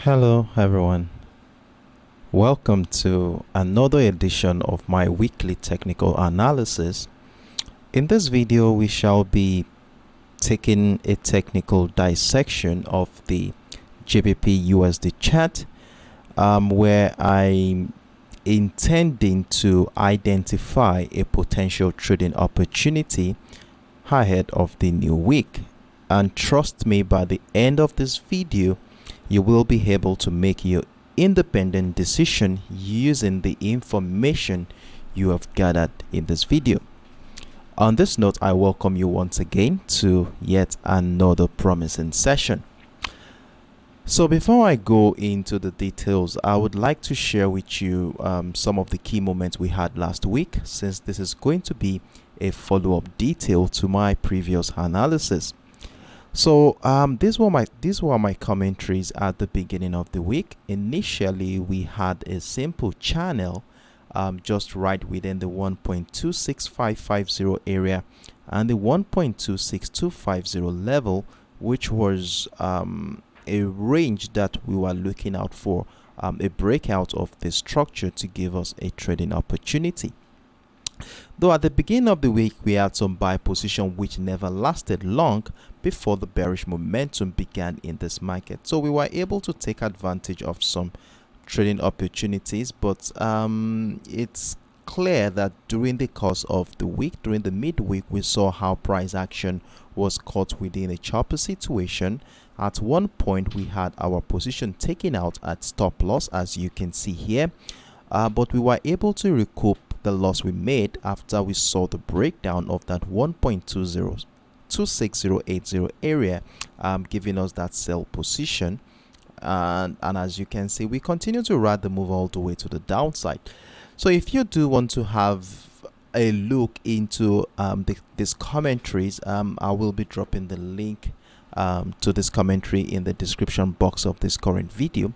Hello everyone, welcome to another edition of my weekly technical analysis. In this video we shall be taking a technical dissection of the GBPUSD chart where I'm intending to identify a potential trading opportunity ahead of the new week, and trust me, by the end of this video you will be able to make your independent decision using the information you have gathered in this video. On this note, I welcome you once again to yet another promising session. So before I go into the details, I would like to share with you some of the key moments we had last week, since this is going to be a follow-up detail to my previous analysis. So these were my commentaries at the beginning of the week. Initially, we had a simple channel just right within the 1.26550 area and the 1.26250 level, which was a range that we were looking out for a breakout of the structure to give us a trading opportunity. Though at the beginning of the week we had some buy position which never lasted long before the bearish momentum began in this market, so we were able to take advantage of some trading opportunities, but it's clear that during the course of the week, during the midweek, we saw how price action was caught within a choppy situation. At one point we had our position taken out at stop loss, as you can see here, but we were able to recoup the loss we made after we saw the breakdown of that 1.26080 area, giving us that sell position, and as you can see, we continue to ride the move all the way to the downside. So if you do want to have a look into these commentaries, I will be dropping the link to this commentary in the description box of this current video.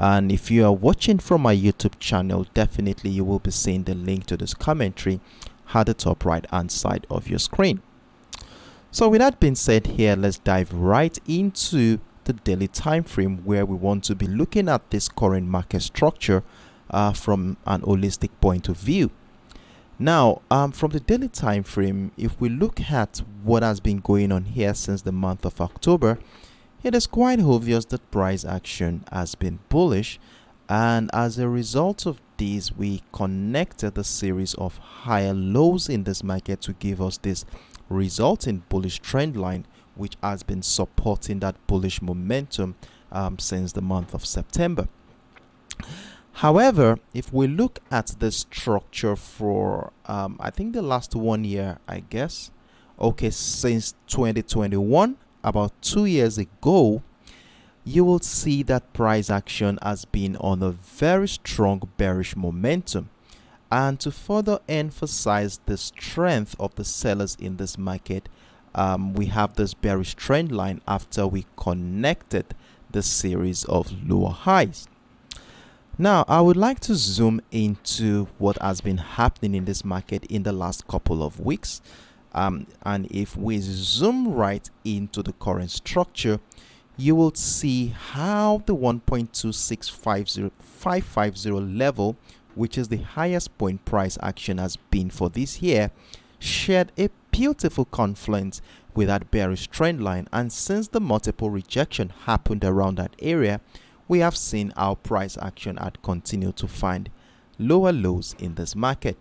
And if you are watching from my YouTube channel, definitely you will be seeing the link to this commentary at the top right hand side of your screen. So with that being said, here let's dive right into the daily time frame, where we want to be looking at this current market structure from an holistic point of view. Now from the daily time frame, if we look at what has been going on here since the month of October, it is quite obvious that price action has been bullish, and as a result of this, we connected a series of higher lows in this market to give us this resulting bullish trend line, which has been supporting that bullish momentum since the month of September. However, if we look at the structure for I think the last 1 year, I guess, okay, since 2021, about 2 years ago, you will see that price action has been on a very strong bearish momentum. And to further emphasize the strength of the sellers in this market, we have this bearish trend line after we connected the series of lower highs. Now, I would like to zoom into what has been happening in this market in the last couple of weeks. And if we zoom right into the current structure, you will see how the 1.26550 level, which is the highest point price action has been for this year, shared a beautiful confluence with that bearish trend line. And since the multiple rejection happened around that area, we have seen our price action had continued to find lower lows in this market.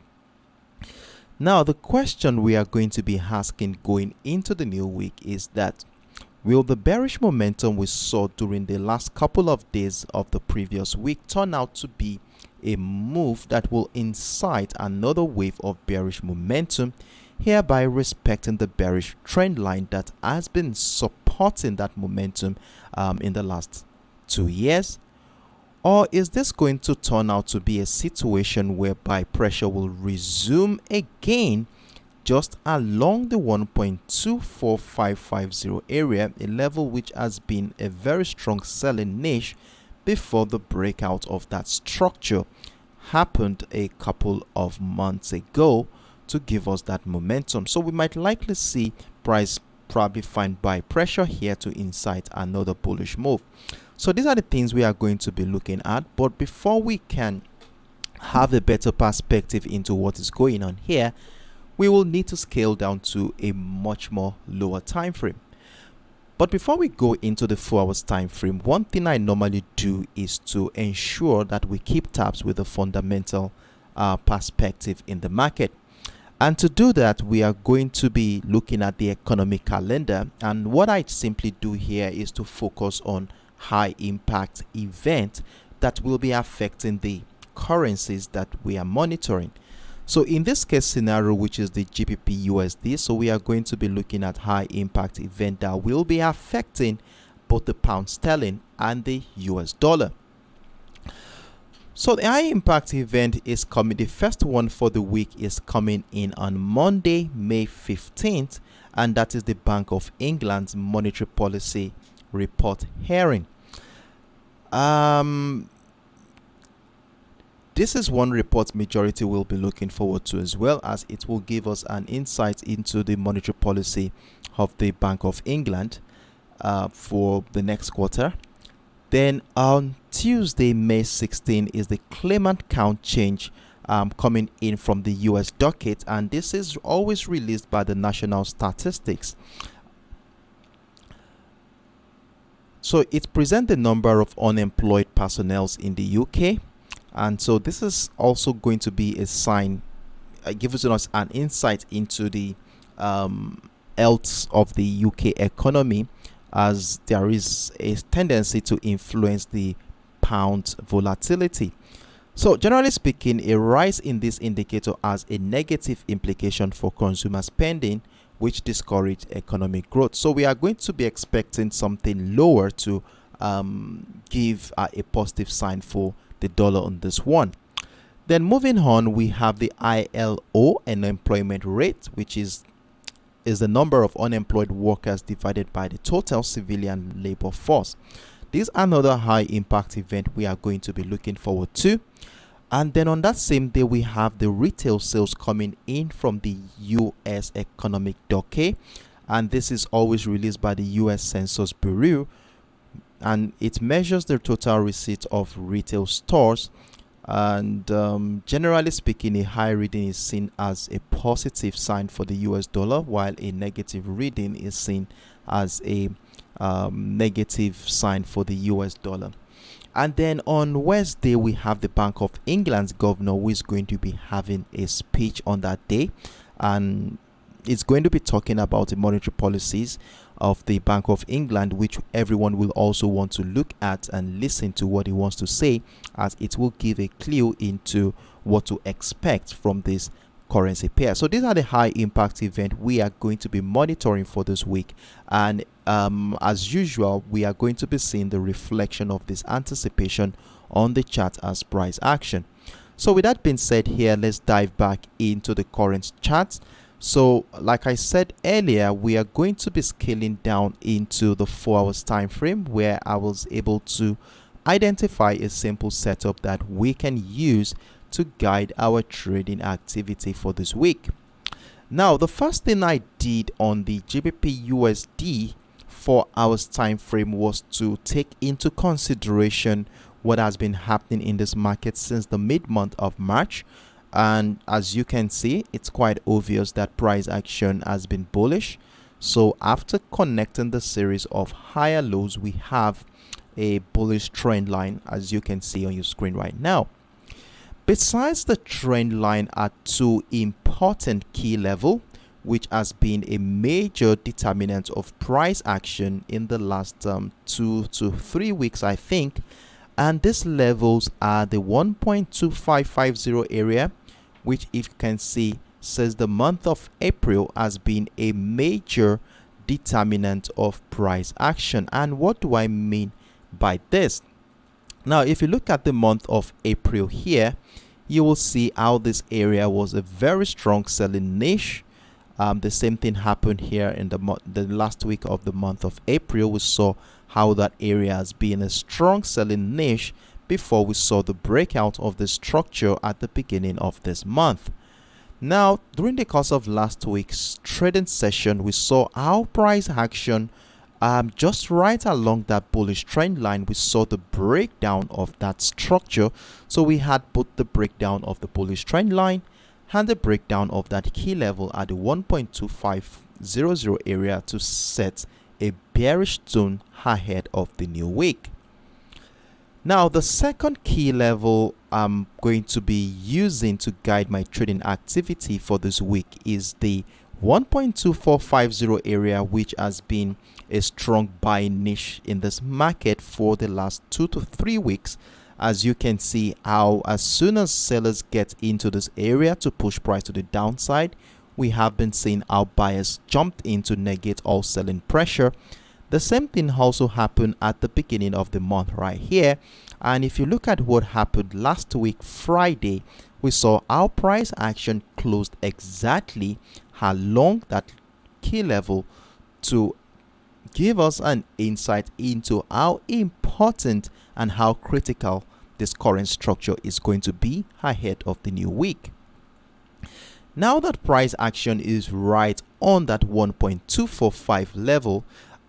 Now, the question we are going to be asking going into the new week is that, will the bearish momentum we saw during the last couple of days of the previous week turn out to be a move that will incite another wave of bearish momentum, hereby respecting the bearish trend line that has been supporting that momentum in the last 2 years? Or is this going to turn out to be a situation whereby pressure will resume again just along the 1.24550 area, a level which has been a very strong selling niche before the breakout of that structure happened a couple of months ago to give us that momentum? So we might likely see price probably find buy pressure here to incite another bullish move. So these are the things we are going to be looking at. But before we can have a better perspective into what is going on here, we will need to scale down to a much more lower time frame. But before we go into the 4 hours time frame, one thing I normally do is to ensure that we keep tabs with the fundamental perspective in the market. And to do that, we are going to be looking at the economic calendar. And what I simply do here is to focus on high impact event that will be affecting the currencies that we are monitoring. So in this case scenario, which is the GBPUSD, so we are going to be looking at high impact event that will be affecting both the pound sterling and the US dollar. So the high impact event is coming. The first one for the week is coming in on Monday, May 15th, and that is the Bank of England's monetary policy report hearing. This is one report majority will be looking forward to, as well as it will give us an insight into the monetary policy of the Bank of England for the next quarter. Then on Tuesday, May 16, is the claimant count change coming in from the US docket, and this is always released by the National Statistics. So it presents the number of unemployed personnel in the UK. And so this is also going to be a sign, giving us an insight into the health of the UK economy, as there is a tendency to influence the pound volatility. So generally speaking, a rise in this indicator has a negative implication for consumer spending, which discourage economic growth. So we are going to be expecting something lower to give a positive sign for the dollar on this one. Then moving on, we have the ILO, unemployment rate, which is the number of unemployed workers divided by the total civilian labor force. This is another high impact event we are going to be looking forward to. And then on that same day, we have the retail sales coming in from the US economic docket, and this is always released by the US Census Bureau, and it measures the total receipt of retail stores. And generally speaking, a high reading is seen as a positive sign for the US dollar, while a negative reading is seen as a negative sign for the US dollar. And then on Wednesday, we have the Bank of England's governor, who is going to be having a speech on that day, and it's going to be talking about the monetary policies of the Bank of England, which everyone will also want to look at and listen to what he wants to say, as it will give a clue into what to expect from this currency pair. So these are the high impact event we are going to be monitoring for this week, and as usual, we are going to be seeing the reflection of this anticipation on the chart as price action. So with that being said, here let's dive back into the current chart. So like I said earlier, we are going to be scaling down into the 4 hours time frame, where I was able to identify a simple setup that we can use to guide our trading activity for this week. Now, the first thing I did on the GBPUSD 4 hours time frame was to take into consideration what has been happening in this market since the mid-month of March. And as you can see, it's quite obvious that price action has been bullish. So after connecting the series of higher lows, we have a bullish trend line, as you can see on your screen right now. Besides the trend line at two important key levels, which has been a major determinant of price action in the last 2 to 3 weeks, I think. And these levels are the 1.2550 area, which, if you can see, says the month of April has been a major determinant of price action. And what do I mean by this? Now, if you look at the month of April here, you will see how this area was a very strong selling niche. The same thing happened here in the last week of the month of April. We saw how that area has been a strong selling niche before we saw the breakout of the structure at the beginning of this month. Now, during the course of last week's trading session, we saw our price action just right along that bullish trend line. We saw the breakdown of that structure. So we had both the breakdown of the bullish trend line and the breakdown of that key level at the 1.2500 area to set a bearish tone ahead of the new week. Now, the second key level I'm going to be using to guide my trading activity for this week is the 1.2450 area, which has been a strong buying niche in this market for the last 2 to 3 weeks. As you can see, how as soon as sellers get into this area to push price to the downside, we have been seeing our buyers jumped in to negate all selling pressure. The same thing also happened at the beginning of the month right here. And if you look at what happened last week, Friday, we saw our price action closed exactly along that key level to give us an insight into how important and how critical this current structure is going to be ahead of the new week. Now that price action is right on that 1.245 level,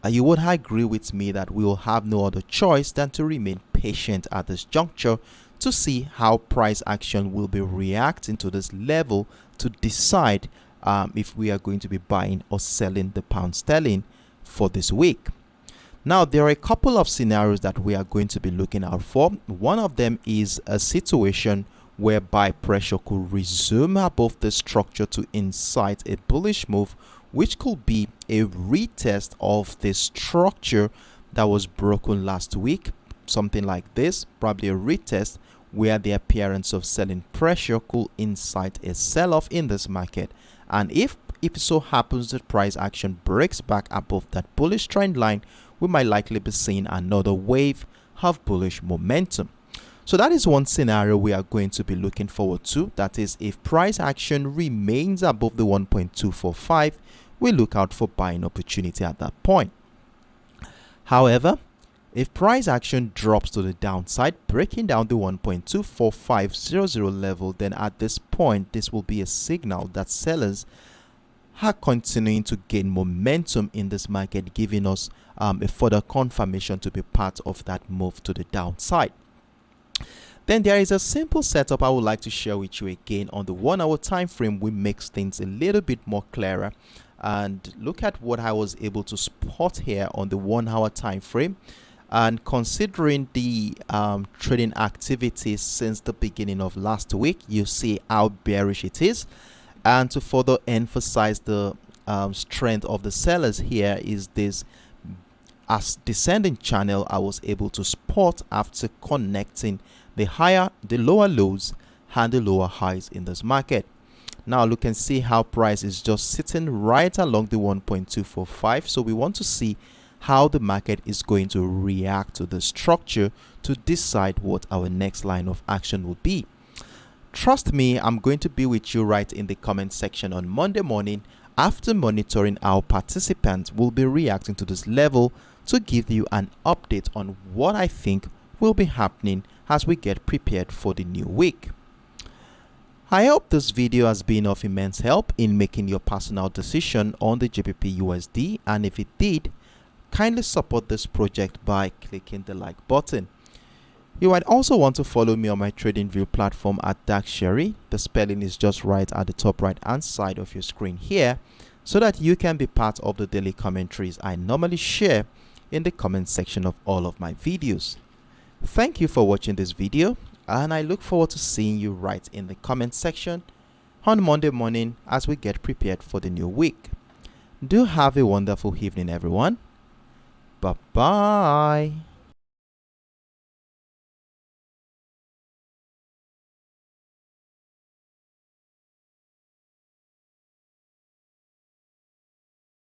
you would agree with me that we will have no other choice than to remain patient at this juncture to see how price action will be reacting to this level to decide if we are going to be buying or selling the pound sterling for this week. Now, there are a couple of scenarios that we are going to be looking out for. One of them is a situation whereby pressure could resume above the structure to incite a bullish move, which could be a retest of the structure that was broken last week. Something like this, probably a retest where the appearance of selling pressure could incite a sell-off in this market. And if it so happens that price action breaks back above that bullish trend line, we might likely be seeing another wave of bullish momentum. So that is one scenario we are going to be looking forward to. That is, if price action remains above the 1.245, we look out for buying opportunity at that point. However, if price action drops to the downside, breaking down the 1.24500 level, then at this point, this will be a signal that sellers are continuing to gain momentum in this market, giving us a further confirmation to be part of that move to the downside. Then there is a simple setup I would like to share with you again on the 1 hour time frame. We makes things a little bit more clearer, and look at what I was able to spot here on the 1 hour time frame. And considering the trading activities since the beginning of last week, you see how bearish it is. And to further emphasize the strength of the sellers here is this as descending channel I was able to spot after connecting the lower lows and the lower highs in this market. Now you can see how price is just sitting right along the 1.245. So we want to see how the market is going to react to the structure to decide what our next line of action will be. Trust me, I'm going to be with you right in the comment section on Monday morning after monitoring how participants will be reacting to this level to give you an update on what I think will be happening as we get prepared for the new week. I hope this video has been of immense help in making your personal decision on the GBPUSD, and if it did, kindly support this project by clicking the like button. You might also want to follow me on my TradingView platform at DarkSherry. The spelling is just right at the top right hand side of your screen here, so that you can be part of the daily commentaries I normally share in the comment section of all of my videos. Thank you for watching this video, and I look forward to seeing you right in the comment section on Monday morning as we get prepared for the new week. Do have a wonderful evening, everyone. Bye-bye.